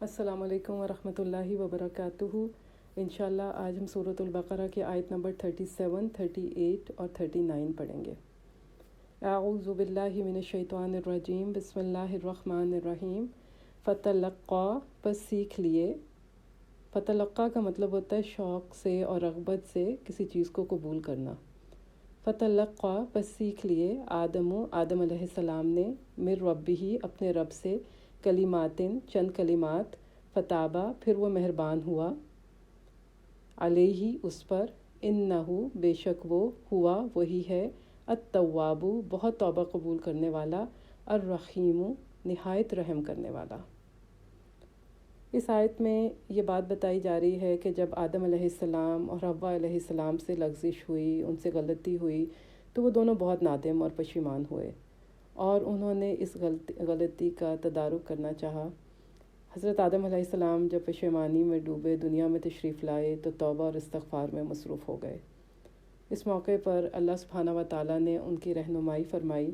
السلام علیکم ورحمۃ اللہ وبرکاتہ۔ انشاءاللہ آج ہم سورۃ البقرہ کی آیت نمبر 37، 38 اور 39 پڑھیں گے۔ اعوذ باللہ من الشیطان الرجیم، بسم اللہ الرحمن الرحیم۔ فتلقا، پس سیکھ لیے۔ فتلقا کا مطلب ہوتا ہے شوق سے اور رغبت سے کسی چیز کو قبول کرنا۔ فتلقا، پس سیکھ لیے آدم علیہ السلام نے من ربہ، اپنے رب سے، کلماتن، چند کلمات، فتابہ، پھر وہ مہربان ہوا، علیہ، اس پر، انہو، بے شک وہ، ہوا، وہی ہے، التواب، بہت توبہ قبول کرنے والا، الرحیم، نہایت رحم کرنے والا۔ اس آیت میں یہ بات بتائی جا رہی ہے کہ جب آدم علیہ السلام اور حوا علیہ السلام سے لغزش ہوئی، ان سے غلطی ہوئی، تو وہ دونوں بہت نادم اور پشیمان ہوئے اور انہوں نے اس غلطی کا تدارک کرنا چاہا۔ حضرت آدم علیہ السلام جب پشیمانی میں ڈوبے دنیا میں تشریف لائے تو توبہ اور استغفار میں مصروف ہو گئے۔ اس موقع پر اللہ سبحانہ و تعالیٰ نے ان کی رہنمائی فرمائی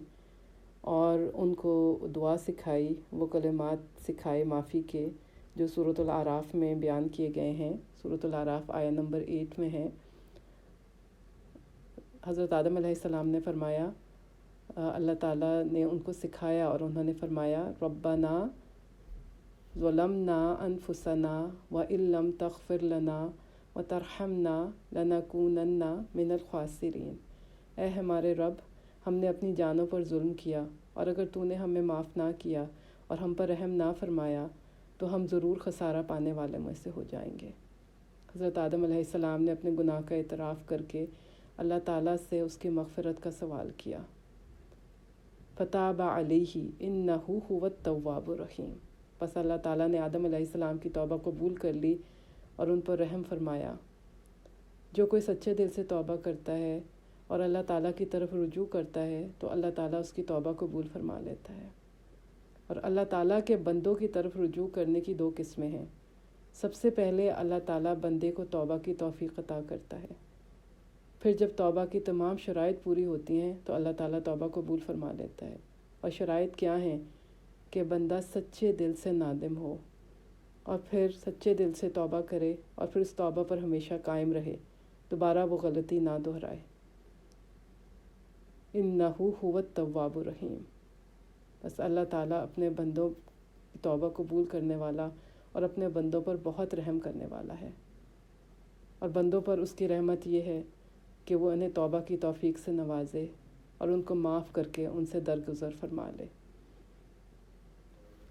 اور ان کو دعا سکھائی، وہ کلمات سکھائے معافی کے، جو سورۃ الاعراف میں بیان کیے گئے ہیں۔ سورۃ الاعراف آیت نمبر 8 میں ہے۔ حضرت آدم علیہ السلام نے فرمایا، اللہ تعالیٰ نے ان کو سکھایا اور انہوں نے فرمایا، ربنا ظلمنا انفسنا وان لم تغفر لنا وترحمنا لنکونن من الخاسرین۔ اے ہمارے رب، ہم نے اپنی جانوں پر ظلم کیا، اور اگر تو نے ہمیں معاف نہ کیا اور ہم پر رحم نہ فرمایا تو ہم ضرور خسارہ پانے والے میں سے ہو جائیں گے۔ حضرت آدم علیہ السلام نے اپنے گناہ کا اعتراف کر کے اللہ تعالیٰ سے اس کی مغفرت کا سوال کیا۔ فتاب علیہ انہ هو التواب الرحیم۔ بس اللہ تعالیٰ نے آدم علیہ السلام کی توبہ قبول کر لی اور ان پر رحم فرمایا۔ جو کوئی سچے دل سے توبہ کرتا ہے اور اللہ تعالیٰ کی طرف رجوع کرتا ہے تو اللہ تعالیٰ اس کی توبہ قبول فرما لیتا ہے۔ اور اللہ تعالیٰ کے بندوں کی طرف رجوع کرنے کی دو قسمیں ہیں۔ سب سے پہلے اللہ تعالیٰ بندے کو توبہ کی توفیق عطا کرتا ہے، پھر جب توبہ کی تمام شرائط پوری ہوتی ہیں تو اللہ تعالیٰ توبہ قبول فرما لیتا ہے۔ اور شرائط کیا ہیں؟ کہ بندہ سچے دل سے نادم ہو اور پھر سچے دل سے توبہ کرے اور پھر اس توبہ پر ہمیشہ قائم رہے، دوبارہ وہ غلطی نہ دہرائے۔ انہ هو التواب الرحیم۔ بس اللہ تعالیٰ اپنے بندوں کی توبہ قبول کرنے والا اور اپنے بندوں پر بہت رحم کرنے والا ہے، اور بندوں پر اس کی رحمت یہ ہے کہ وہ انہیں توبہ کی توفیق سے نوازے اور ان کو معاف کر کے ان سے درگزر فرما لے۔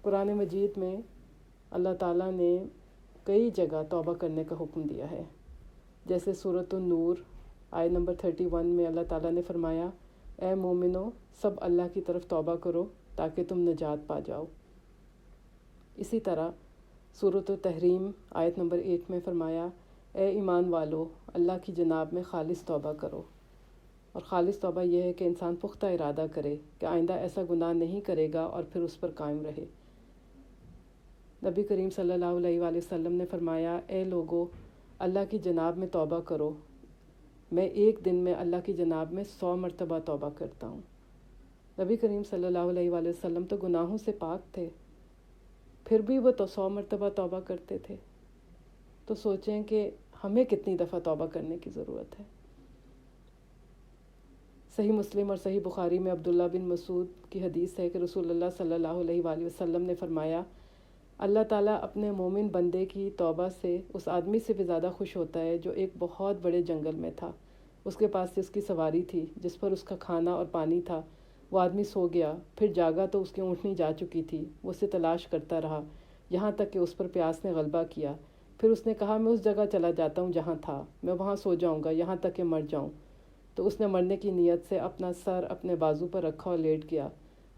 قرآن مجید میں اللہ تعالیٰ نے کئی جگہ توبہ کرنے کا حکم دیا ہے، جیسے سورۃ النور آیت نمبر 31 میں اللہ تعالیٰ نے فرمایا، اے مومنو، سب اللہ کی طرف توبہ کرو تاکہ تم نجات پا جاؤ۔ اسی طرح سورۃ التحریم آیت نمبر 8 میں فرمایا، اے ایمان والو، اللہ کی جناب میں خالص توبہ کرو۔ اور خالص توبہ یہ ہے کہ انسان پختہ ارادہ کرے کہ آئندہ ایسا گناہ نہیں کرے گا اور پھر اس پر قائم رہے۔ نبی کریم صلی اللہ علیہ وآلہ وسلم نے فرمایا، اے لوگو، اللہ کی جناب میں توبہ کرو، میں ایک دن میں اللہ کی جناب میں 100 مرتبہ توبہ کرتا ہوں۔ نبی کریم صلی اللہ علیہ وآلہ وسلم تو گناہوں سے پاک تھے، پھر بھی وہ تو 100 مرتبہ توبہ کرتے تھے، تو سوچیں کہ ہمیں کتنی دفعہ توبہ کرنے کی ضرورت ہے۔ صحیح مسلم اور صحیح بخاری میں عبداللہ بن مسعود کی حدیث ہے کہ رسول اللہ صلی اللہ علیہ وآلہ وسلم نے فرمایا، اللہ تعالیٰ اپنے مومن بندے کی توبہ سے اس آدمی سے بھی زیادہ خوش ہوتا ہے جو ایک بہت بڑے جنگل میں تھا، اس کے پاس سے اس کی سواری تھی جس پر اس کا کھانا اور پانی تھا، وہ آدمی سو گیا، پھر جاگا تو اس کی اونٹنی جا چکی تھی، وہ اسے تلاش کرتا رہا یہاں تک کہ اس پر پیاس نے غلبہ کیا، پھر اس نے کہا، میں اس جگہ چلا جاتا ہوں جہاں تھا، میں وہاں سو جاؤں گا یہاں تک کہ مر جاؤں۔ تو اس نے مرنے کی نیت سے اپنا سر اپنے بازو پر رکھا اور لیٹ گیا،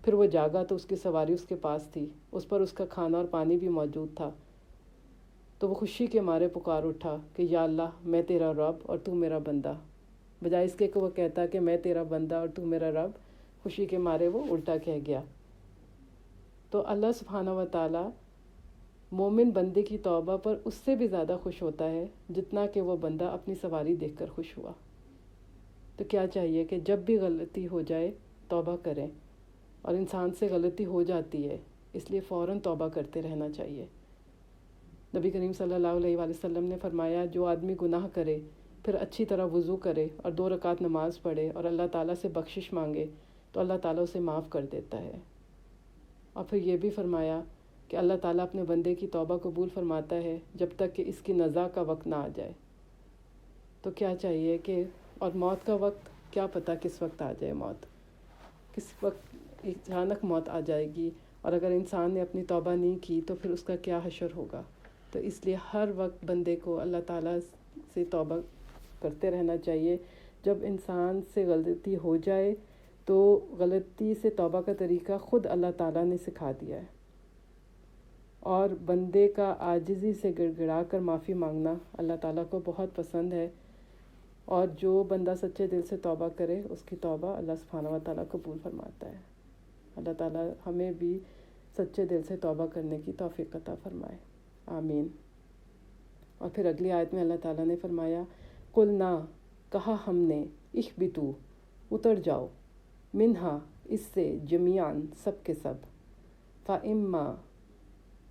پھر وہ جاگا تو اس کی سواری اس کے پاس تھی، اس پر اس کا کھانا اور پانی بھی موجود تھا، تو وہ خوشی کے مارے پکار اٹھا کہ یا اللہ، میں تیرا رب اور تو میرا بندہ، بجائے اس کے کہ وہ کہتا کہ میں تیرا بندہ اور تو میرا رب، خوشی کے مارے وہ الٹا کہہ گیا۔ تو اللہ سبحانہ و تعالیٰ مومن بندے کی توبہ پر اس سے بھی زیادہ خوش ہوتا ہے جتنا کہ وہ بندہ اپنی سواری دیکھ کر خوش ہوا۔ تو کیا چاہیے کہ جب بھی غلطی ہو جائے توبہ کریں، اور انسان سے غلطی ہو جاتی ہے اس لیے فوراً توبہ کرتے رہنا چاہیے۔ نبی کریم صلی اللہ علیہ وآلہ وسلم نے فرمایا جو آدمی گناہ کرے پھر اچھی طرح وضو کرے اور 2 رکعت نماز پڑھے اور اللہ تعالیٰ سے بخشش مانگے تو اللہ تعالیٰ اسے معاف کر دیتا ہے۔ اور پھر یہ بھی فرمایا کہ اللہ تعالیٰ اپنے بندے کی توبہ قبول فرماتا ہے جب تک کہ اس کی نزا کا وقت نہ آ جائے۔ تو کیا چاہیے کہ اور موت کا وقت کیا پتہ کس وقت آ جائے، موت کس وقت اچانک موت آ جائے گی، اور اگر انسان نے اپنی توبہ نہیں کی تو پھر اس کا کیا حشر ہوگا۔ تو اس لیے ہر وقت بندے کو اللہ تعالیٰ سے توبہ کرتے رہنا چاہیے۔ جب انسان سے غلطی ہو جائے تو غلطی سے توبہ کا طریقہ خود اللہ تعالیٰ نے سکھا دیا ہے، اور بندے کا عاجزی سے گڑ گڑا کر معافی مانگنا اللہ تعالیٰ کو بہت پسند ہے، اور جو بندہ سچے دل سے توبہ کرے اس کی توبہ اللہ سبحانہ و تعالیٰ قبول فرماتا ہے۔ اللہ تعالیٰ ہمیں بھی سچے دل سے توبہ کرنے کی توفیق عطا فرمائے، آمین۔ اور پھر اگلی آیت میں اللہ تعالیٰ نے فرمایا قُلْنَا کہا ہم نے اِحْبِطُوا اتر جاؤ، منہا اس سے جمیعاً سب کے سب، فَإِمَّا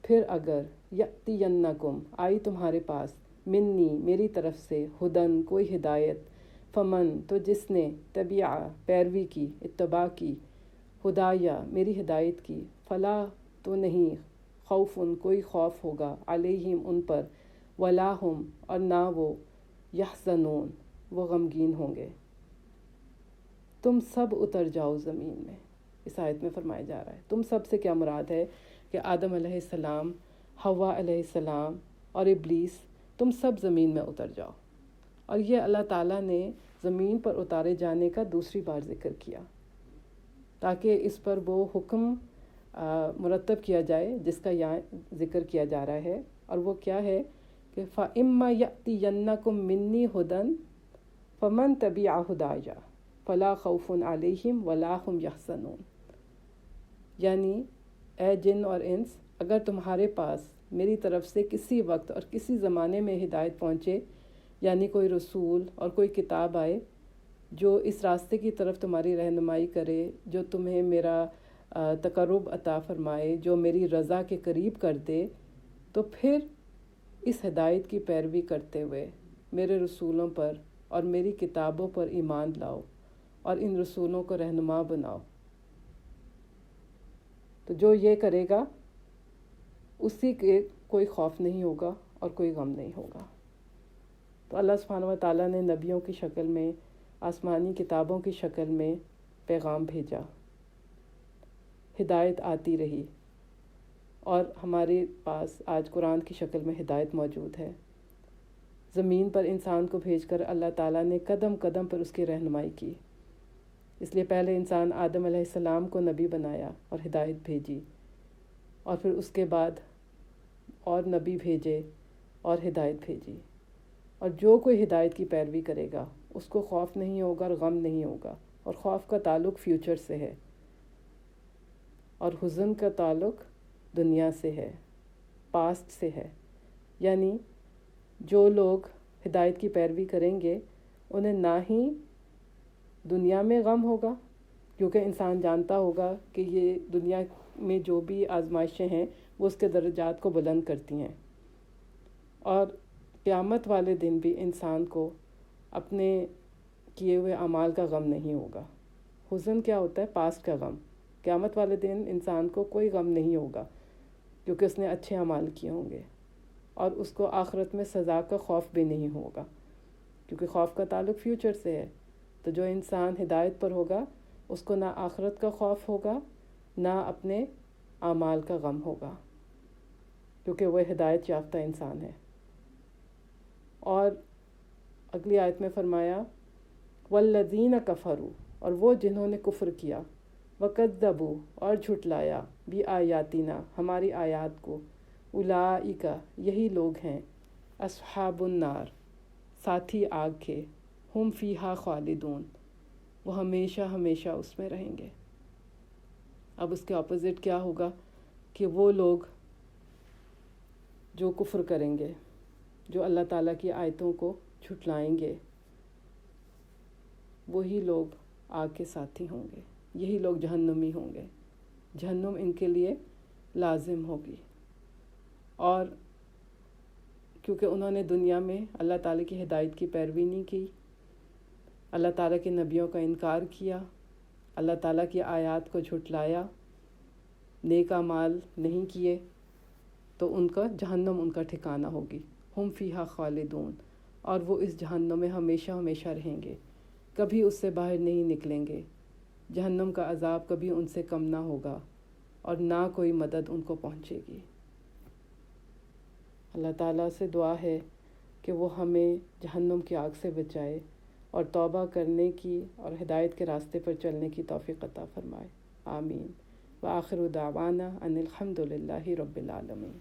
پھر اگر یأتینکم آئی تمہارے پاس منی میری طرف سے ہدن کوئی ہدایت، فمن تو جس نے تبع پیروی کی اتباع کی، ہدایہ میری ہدایت کی، فلا تو نہیں خوفن کوئی خوف ہوگا، علیہم ان پر، ولا ہم اور نہ وہ، یحزنون وہ غمگین ہوں گے۔ تم سب اتر جاؤ زمین میں، اس آیت میں فرمایا جا رہا ہے تم سب سے کیا مراد ہے کہ آدم علیہ السلام، حوا علیہ السلام اور ابلیس، تم سب زمین میں اتر جاؤ۔ اور یہ اللہ تعالیٰ نے زمین پر اتارے جانے کا دوسری بار ذکر کیا تاکہ اس پر وہ حکم مرتب کیا جائے جس کا یہاں ذکر کیا جا رہا ہے، اور وہ کیا ہے کہ فَإِمَّا يَأْتِيَنَّكُم مِّنِّي هُدًى فَمَن تَبِعَ هُدَايَ فَلَا خَوْفٌ عَلَيْهِمْ وَلَا هُمْ يَحْزَنُونَ، یعنی اے جن اور انس، اگر تمہارے پاس میری طرف سے کسی وقت اور کسی زمانے میں ہدایت پہنچے، یعنی کوئی رسول اور کوئی کتاب آئے جو اس راستے کی طرف تمہاری رہنمائی کرے، جو تمہیں میرا تقرب عطا فرمائے، جو میری رضا کے قریب کر دے، تو پھر اس ہدایت کی پیروی کرتے ہوئے میرے رسولوں پر اور میری کتابوں پر ایمان لاؤ اور ان رسولوں کو رہنما بناؤ۔ تو جو یہ کرے گا اسی کے کوئی خوف نہیں ہوگا اور کوئی غم نہیں ہوگا۔ تو اللہ سبحانہ و تعالیٰ نے نبیوں کی شکل میں، آسمانی کتابوں کی شکل میں پیغام بھیجا، ہدایت آتی رہی، اور ہمارے پاس آج قرآن کی شکل میں ہدایت موجود ہے۔ زمین پر انسان کو بھیج کر اللہ تعالیٰ نے قدم قدم پر اس کی رہنمائی کی۔ اس لیے پہلے انسان آدم علیہ السلام کو نبی بنایا اور ہدایت بھیجی، اور پھر اس کے بعد اور نبی بھیجے اور ہدایت بھیجی، اور جو کوئی ہدایت کی پیروی کرے گا اس کو خوف نہیں ہوگا اور غم نہیں ہوگا، اور خوف کا تعلق فیوچر سے ہے اور حزن کا تعلق دنیا سے ہے، پاسٹ سے ہے۔ یعنی جو لوگ ہدایت کی پیروی کریں گے انہیں نہ ہی دنیا میں غم ہوگا، کیونکہ انسان جانتا ہوگا کہ یہ دنیا میں جو بھی آزمائشیں ہیں وہ اس کے درجات کو بلند کرتی ہیں، اور قیامت والے دن بھی انسان کو اپنے کیے ہوئے اعمال کا غم نہیں ہوگا۔ حزن کیا ہوتا ہے؟ پاسٹ کا غم۔ قیامت والے دن انسان کو کوئی غم نہیں ہوگا کیونکہ اس نے اچھے اعمال کیے ہوں گے، اور اس کو آخرت میں سزا کا خوف بھی نہیں ہوگا کیونکہ خوف کا تعلق فیوچر سے ہے۔ تو جو انسان ہدایت پر ہوگا اس کو نہ آخرت کا خوف ہوگا نہ اپنے اعمال کا غم ہوگا، کیونکہ وہ ہدایت یافتہ انسان ہے۔ اور اگلی آیت میں فرمایا وَالَّذِينَ كَفَرُوا، اور وہ جنہوں نے کفر کیا، وَكَذَّبُوا اور جھٹلایا، بِآيَاتِنَا ہماری آیات کو، اولئک یہی لوگ ہیں، اصحاب النار ساتھی آگ کے، ہم فیہا خالدون وہ ہمیشہ ہمیشہ اس میں رہیں گے۔ اب اس کے اپوزٹ کیا ہوگا کہ وہ لوگ جو کفر کریں گے، جو اللہ تعالیٰ کی آیتوں کو جھٹلائیں گے، وہی لوگ آگ کے ساتھی ہوں گے، یہی لوگ جہنمی ہوں گے، جہنم ان کے لیے لازم ہوگی۔ اور کیونکہ انہوں نے دنیا میں اللہ تعالیٰ کی ہدایت کی پیروی نہیں کی، اللہ تعالیٰ کے نبیوں کا انکار کیا، اللہ تعالیٰ کی آیات کو جھٹلایا، نیک اعمال نہیں کیے، تو ان کا جہنم ان کا ٹھکانہ ہوگی۔ ہم فیہا خالدون، اور وہ اس جہنم میں ہمیشہ ہمیشہ رہیں گے، کبھی اس سے باہر نہیں نکلیں گے۔ جہنم کا عذاب کبھی ان سے کم نہ ہوگا اور نہ کوئی مدد ان کو پہنچے گی۔ اللہ تعالیٰ سے دعا ہے کہ وہ ہمیں جہنم کی آگ سے بچائے اور توبہ کرنے کی اور ہدایت کے راستے پر چلنے کی توفیق عطا فرمائے، آمین۔ وآخر دعوانا ان الحمد للہ رب العالمین۔